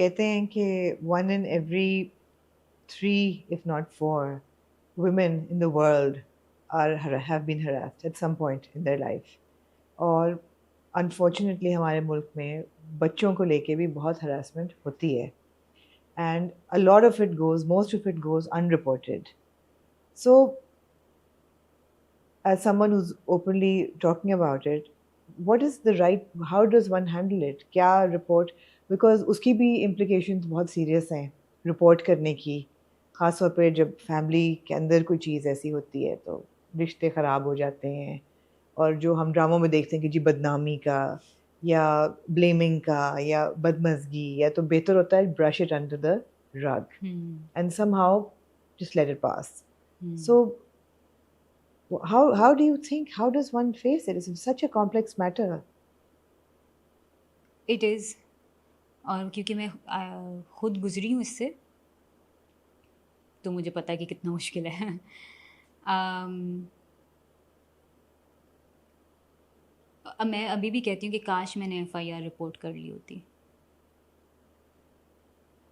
कहते हैं कि 1 in every 3, if not 4, women in the world have been harassed at some point in their life. और unfortunately हमारे मुल्क में बच्चों को लेके भी बहुत harassment होती है. And a lot of it goes, most of it goes unreported. So, as someone who's openly talking about it, what is the right, how does one handle it? क्या report, because उसकी भी implications बहुत serious हैं report करने की, खास तौर पे जब family के अंदर कोई चीज़ ऐसी होती है तो रिश्ते ख़राब हो जाते हैं. और जो हम ड्रामों में देखते हैं कि जी बदनामी का या ब्लेमिंग का या बदमज़गी, या तो बेहतर होता है brush it under the rug and somehow just let it pass. So how do you think, how does one face it? It's such a complex matter. It is, और क्योंकि मैं खुद गुजरी हूँ इससे, तो मुझे पता है कि कितना मुश्किल है. मैं अभी भी कहती हूँ कि काश मैंने FIR रिपोर्ट कर ली होती.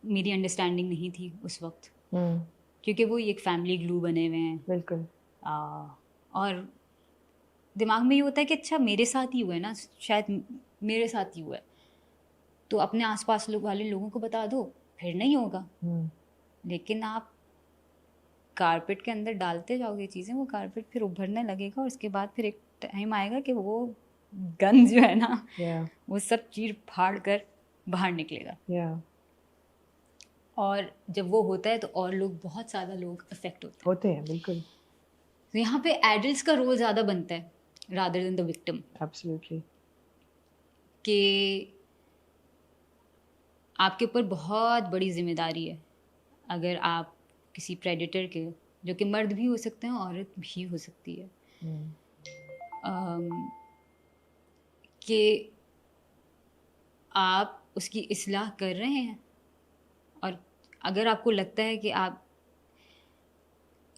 मेरी अंडरस्टैंडिंग नहीं थी उस वक्त, क्योंकि वो एक फैमिली ग्लू बने हुए हैं. बिल्कुल. और दिमाग में ये होता है कि अच्छा मेरे साथ ही हुआ है ना, शायद मेरे साथ ही हुआ है, तो अपने आसपास वाले लोगों को बता दो, फिर नहीं होगा. लेकिन आप कारपेट के अंदर डालते जाओगे चीज़ें, वो कारपेट फिर उभरने लगेगा और उसके बाद फिर एक टाइम आएगा कि वो गन जो है ना, वो सब चीर फाड़ कर बाहर निकलेगा. और जब वो होता है तो और लोग, बहुत ज़्यादा लोग अफेक्ट होते हैं. बिल्कुल. तो यहाँ पे एडल्ट्स का रोल ज़्यादा बनता है rather than the victim. Absolutely. कि आपके ऊपर बहुत बड़ी जिम्मेदारी है अगर आप किसी प्रेडेटर के, जो कि मर्द भी हो सकते हैं औरत भी हो सकती है, कि आप उसकी इस्लाह कर रहे हैं. और अगर आपको लगता है कि आप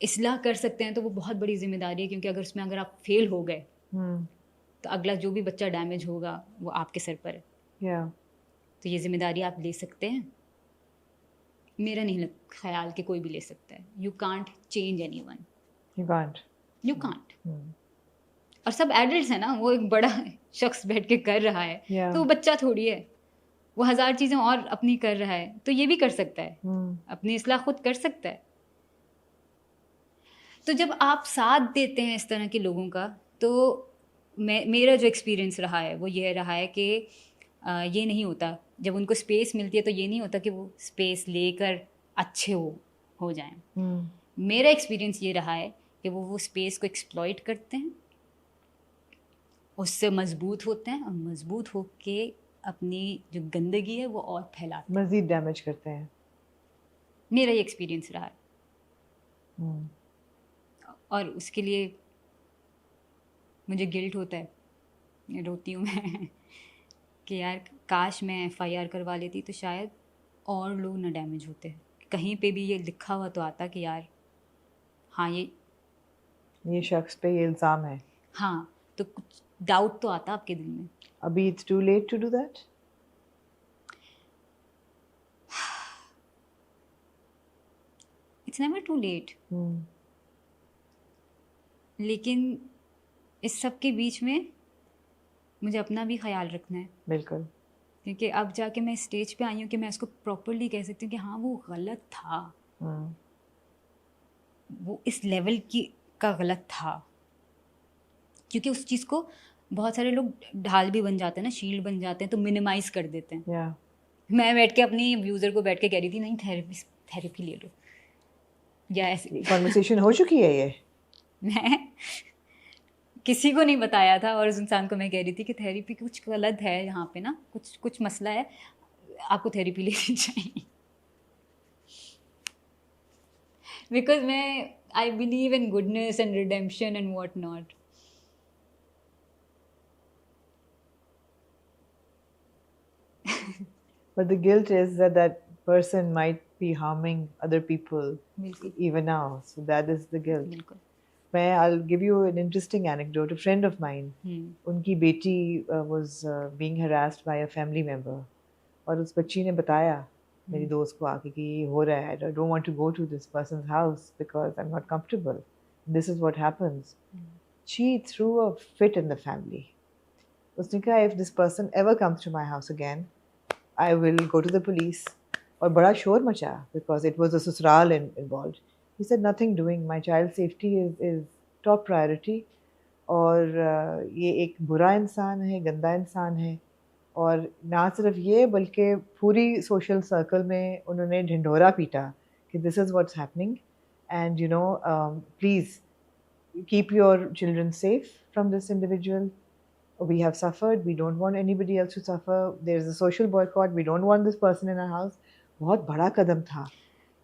इस्लाह कर सकते हैं तो वो बहुत बड़ी जिम्मेदारी है, क्योंकि अगर उसमें अगर आप फेल हो गए तो अगला जो भी बच्चा डैमेज होगा वो आपके सर पर है. तो ये जिम्मेदारी आप ले सकते हैं. मेरा नहीं ख्याल कि कोई भी ले सकता है. You can't change anyone. You can't. और सब एडल्ट्स है ना, वो एक बड़ा शख्स बैठ के कर रहा है, तो वो बच्चा थोड़ी है, वो 1000 चीज़ें और अपनी कर रहा है, तो ये भी कर सकता है. अपनी इस्लाह खुद कर सकता है. तो जब आप साथ देते हैं इस तरह के लोगों का, तो मेरा जो एक्सपीरियंस रहा है वो ये रहा है कि ये नहीं होता. जब उनको स्पेस मिलती है तो ये नहीं होता कि वो स्पेस लेकर अच्छे हो जाएं. मेरा एक्सपीरियंस ये रहा है कि वो स्पेस को एक्सप्लॉइट करते हैं, उससे मजबूत होते हैं, और मजबूत होके अपनी जो गंदगी है वो और फैलाते हैं, मज़ीद डैमेज करते हैं. मेरा ये एक्सपीरियंस रहा है. और उसके लिए मुझे गिल्ट होता है, रोती हूँ मैं कि यार काश मैं FIR करवा लेती तो शायद और लोग ना डैमेज होते. कहीं पे भी ये लिखा हुआ तो आता कि यार हाँ ये शख्स पे ये इल्ज़ाम है. हाँ, तो कुछ डाउट तो आता आपके दिल में. अभी it's too late to do that. It's never too late. लेकिन इस सब के बीच में मुझे अपना भी ख्याल रखना है. बिल्कुल. क्योंकि अब जाके मैं स्टेज पे आई हूँ कि मैं इसको प्रॉपरली कह सकती हूँ कि हाँ वो गलत था. वो इस लेवल का गलत था, क्योंकि उस चीज़ को बहुत सारे लोग ढाल भी बन जाते हैं ना, शील्ड बन जाते हैं, तो मिनिमाइज कर देते हैं. मैं बैठ के अपनी यूज़र को बैठ के कह रही थी नहीं थेरेपी ले लो, या ऐसे कन्वर्सेशन हो चुकी है ये. मैं किसी को नहीं बताया था, और उस इंसान को मैं कह रही थी कि थेरेपी कुछ गलत है यहाँ पे ना, कुछ मसला है, आपको थेरेपी लेनी चाहिए. Because I believe in goodness and redemption and what not. But the guilt is that person might be harming other people even now. So that is the guilt. I'll give you an interesting anecdote. A friend of mine, उनकी बेटी was being harassed by a family member, और उस बच्ची ने बताया मेरी दोस्त को आके कि ये हो रहा है, I don't want to go to this person's house because I'm not comfortable. This is what happens. She threw a fit in the family. उसने कहा if this person ever comes to my house again, I will go to the police. और बड़ा शोर मचा because it was a ससुराल involved. He said nothing doing. My child's safety is top priority. और ये एक बुरा इंसान है, गंदा इंसान है, और ना सिर्फ ये बल्कि पूरी सोशल सर्कल में उन्होंने ढिंढोरा पीटा कि this is what's happening and you know please keep your children safe from this individual. We have suffered. We don't want anybody else to suffer. There is a social boycott. We don't want this person in our house. बहुत बड़ा कदम था.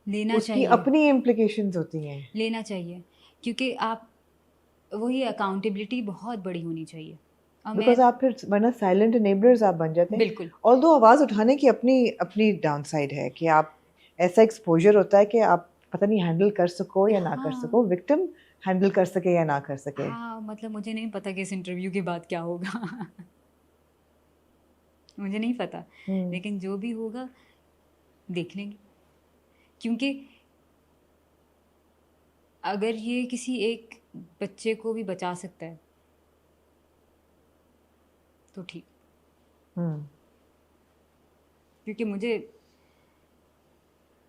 लेना उसकी चाहिए, अपनी implications होती हैं. लेना चाहिए, क्योंकि आप वही अकाउंटेबिलिटी बहुत बड़ी होनी चाहिए. और बिकॉज मैं आप फिर वरना साइलेंट एनेबलर्स आप बन जाते हैं. बिल्कुल ऑल्दो आवाज़ उठाने की अपनी अपनी डाउन साइड है कि आप ऐसा एक्सपोजर होता है कि आप पता नहीं हैंडल कर सको या ना कर हाँ सको, विक्टिम हैंडल कर सके या ना कर सके. हाँ, मतलब मुझे नहीं पता कि इस इंटरव्यू के बाद क्या होगा. मुझे नहीं पता, लेकिन जो भी होगा देख लेंगे. क्योंकि अगर ये किसी एक बच्चे को भी बचा सकता है तो ठीक. क्योंकि मुझे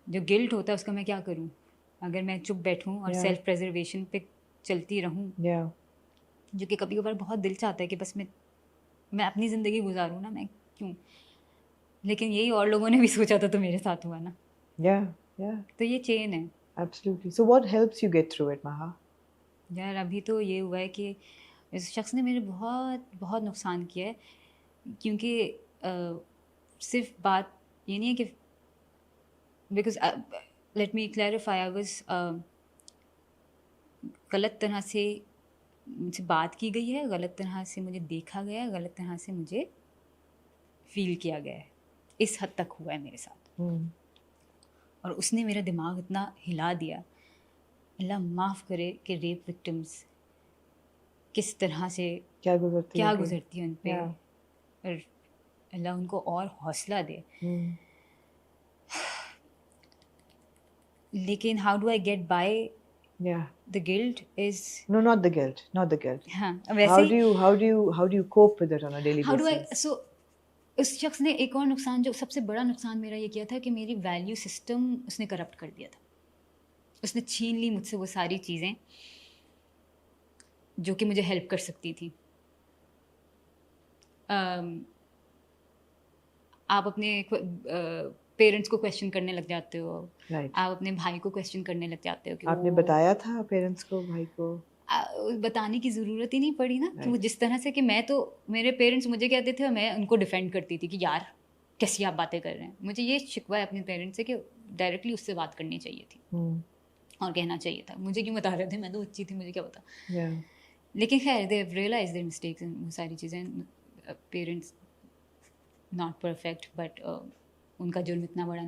जो गिल्ट होता है उसका मैं क्या करूं अगर मैं चुप बैठूं और Yeah. सेल्फ प्रेजर्वेशन पे चलती रहूं, या जो कि कभी कभार बहुत दिल चाहता है कि बस मैं अपनी ज़िंदगी गुजारूं ना, मैं क्यों. लेकिन यही और लोगों ने भी सोचा था तो मेरे साथ हुआ ना. या तो ये चेन है absolutely. So what helps you get through it, महा? यार. अभी तो ये हुआ है कि इस शख्स ने मेरे बहुत बहुत नुकसान किया है. क्योंकि सिर्फ बात ये नहीं है कि because let me clarify, I was गलत तरह से मुझसे बात की गई है, गलत तरह से मुझे देखा गया है, गलत तरह से मुझे फील किया गया है. इस हद तक हुआ है मेरे साथ. और उसने मेरा दिमाग इतना हिला दिया. अल्लाह माफ़ करे कि रेप विक्टिम्स किस तरह से क्या गुजरती है उन पे. और अल्लाह उनको और हौसला दे. लेकिन how do I get by the guilt is No, not the guilt, not the guilt. हाँ How वैसे do you cope with it on a daily how do I. basis? सो उस शख्स ने एक और नुकसान, जो सबसे बड़ा नुकसान मेरा ये किया था कि मेरी वैल्यू सिस्टम उसने करप्ट कर दिया था. उसने छीन ली मुझसे वो सारी चीज़ें जो कि मुझे हेल्प कर सकती थी. आप अपने पेरेंट्स को क्वेश्चन करने लग जाते हो. Right. आप अपने भाई को क्वेश्चन करने लग जाते हो कि आपने बताया था पेरेंट्स को, भाई को? बताने की ज़रूरत ही नहीं पड़ी ना. कि वो जिस तरह से कि मैं तो, मेरे पेरेंट्स मुझे कहते थे और मैं उनको डिफेंड करती थी कि यार कैसी आप बातें कर रहे हैं. मुझे ये शिकवा है अपने पेरेंट्स से कि डायरेक्टली उससे बात करनी चाहिए थी और कहना चाहिए था. मुझे क्यों बता रहे थे, मैं तो बच्ची थी, मुझे क्या पता. लेकिन खैर they have realised their mistakes and वो सारी चीज़ें. पेरेंट्स नॉट परफेक्ट बट उनका जुर्म इतना बड़ा